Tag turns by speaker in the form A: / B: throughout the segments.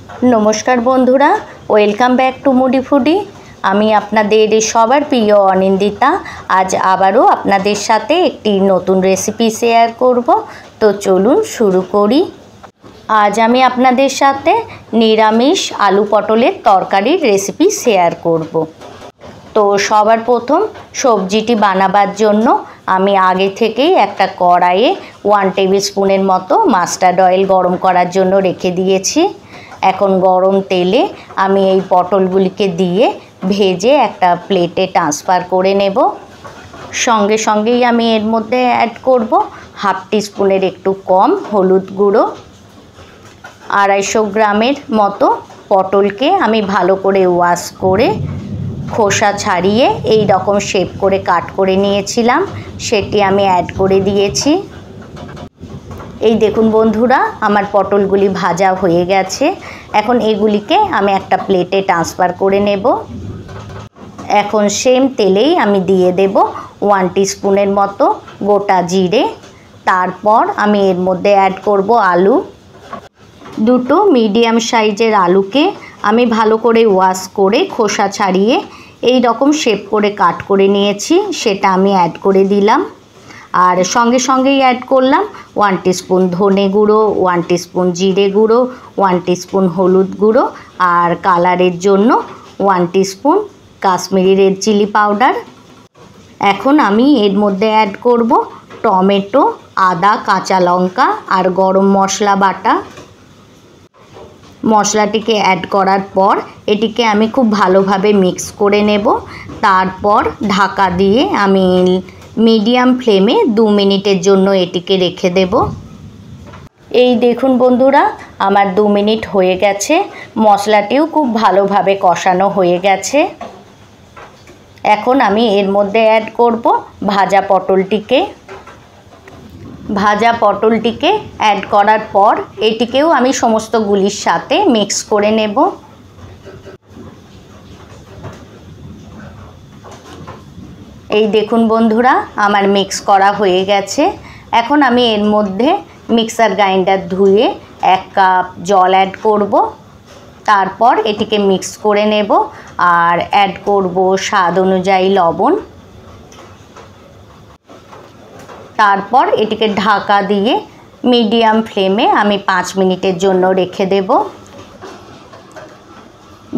A: नमस्कार बंधुरा welcome back to मुडी फूडी। आमी आपनादेर सबार प्रिय अनिंदिता आज आबारो आपनादेर साथे एकटी नतून रेसिपि शेयर करब। तो चलुन शुरू करी। आज आमी आपनादेर साथे निरामिष आलू पटलेर तरकारिर रेसिपि शेयर करब। तो सबार प्रथम सब्जिटी बानाबार जोन्नो आमी आगे थेकेई एकटा कड़ाइये 1 टेबिल स्पूनेर मतो मास्टार्ड अয়েল गरम करार जोन्नो रेखे दिएछि। এখন গরম তেলে আমি এই পটলগুলিকে দিয়ে ভেজে একটা প্লেটে ট্রান্সফার করে নেব। সঙ্গে সঙ্গেই আমি এর মধ্যে অ্যাড করব হাফ টিস্পুনের একটু কম হলুদ গুঁড়ো। 250 গ্রামের মতো পটলকে আমি ভালো করে ওয়াশ করে খোসা ছাড়িয়ে এই রকম শেপ করে কাট করে নিয়েছিলাম, সেটি আমি অ্যাড করে দিয়েছি। এই দেখুন বন্ধুরা আমার পটলগুলি ভাজা হয়ে গেছে। এখন এগুলিকে আমি একটা প্লেটে ট্রান্সফার করে নেব। এখন সেম তেলেই আমি দিয়ে দেব 1 টিস্পুনের মতো গোটা জিরে। তারপর আমি এর মধ্যে অ্যাড করব আলু। দুটো মিডিয়াম সাইজের আলুকে আমি ভালো করে ওয়াশ করে খোসা ছাড়িয়ে এই রকম শেপ করে কাট করে নিয়েছি, সেটা আমি অ্যাড করে দিলাম। আর সঙ্গে সঙ্গেই অ্যাড করলাম 1 টিস্পুন ধনে গুঁড়ো, 1 টিস্পুন জিরে গুঁড়ো, 1 টিস্পুন হলুদ গুঁড়ো আর কালারের জন্য 1 teaspoon Kashmiri red chilli powder. এখন আমি এর মধ্যে অ্যাড করব টমেটো, আদা, কাঁচা লঙ্কা আর গরম মশলা বাটা। মশলাটিকে অ্যাড করার পর এটিকে আমি খুব ভালোভাবে মিক্স করে নেব। তারপর ঢাকা দিয়ে আমি মিডিয়াম ফ্লেমে 2 মিনিটের জন্য এটিকে রেখে দেব। এই দেখুন বন্ধুরা আমার 2 মিনিট হয়ে গেছে, মশলাটিও খুব ভালোভাবে কষানো হয়ে গেছে। এখন আমি এর মধ্যে অ্যাড করব ভাজা পটলটিকে। ভাজা পটলটিকে অ্যাড করার পর এটিকেও আমি সমস্তগুলির সাথে মিক্স করে নেব। এই দেখুন বন্ধুরা আমার মিক্স করা হয়ে গেছে। এখন আমি এর মধ্যে মিক্সার গ্রাইন্ডার ধুয়ে 1 কাপ জল অ্যাড করব। তারপর এটিকে মিক্স করে নেব আর অ্যাড করব স্বাদ অনুযায়ী লবণ। তারপর এটিকে ঢাকা দিয়ে মিডিয়াম ফ্লেমে আমি 5 মিনিটের জন্য রেখে দেব।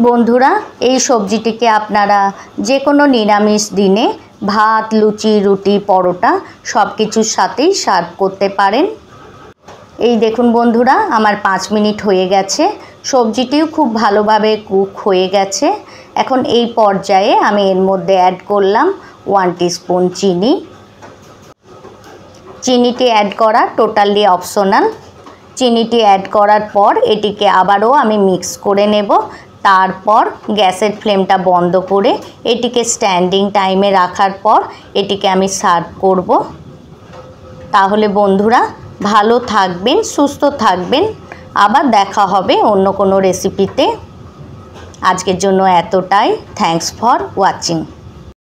A: বন্ধুরা এই সবজিটিকে আপনারা যে কোনো নিরামিষ দিনে ভাত, লুচি, রুটি, পরোটা সব কিছুর সাথেই সার্ভ করতে পারেন। এই দেখুন বন্ধুরা আমার 5 মিনিট হয়ে গেছে, সবজিটিও খুব ভালোভাবে কুক হয়ে গেছে। এখন এই পর্যায়ে আমি এর মধ্যে অ্যাড করলাম 1 টিস্পুন চিনি। চিনিটি অ্যাড করা টোটালি অপশনাল। চিনিটি অ্যাড করার পর এটিকে আবারও আমি মিক্স করে নেব। তারপর গ্যাসের ফ্লেমটা বন্ধ করে এটিকে স্ট্যান্ডিং টাইমে রাখার পর এটিকে আমি সার্ভ করব। তাহলে বন্ধুরা ভালো থাকবেন, সুস্থ থাকবেন, আবার দেখা হবে অন্য কোনো রেসিপিতে। আজকের জন্য এতটাই। Thanks for watching.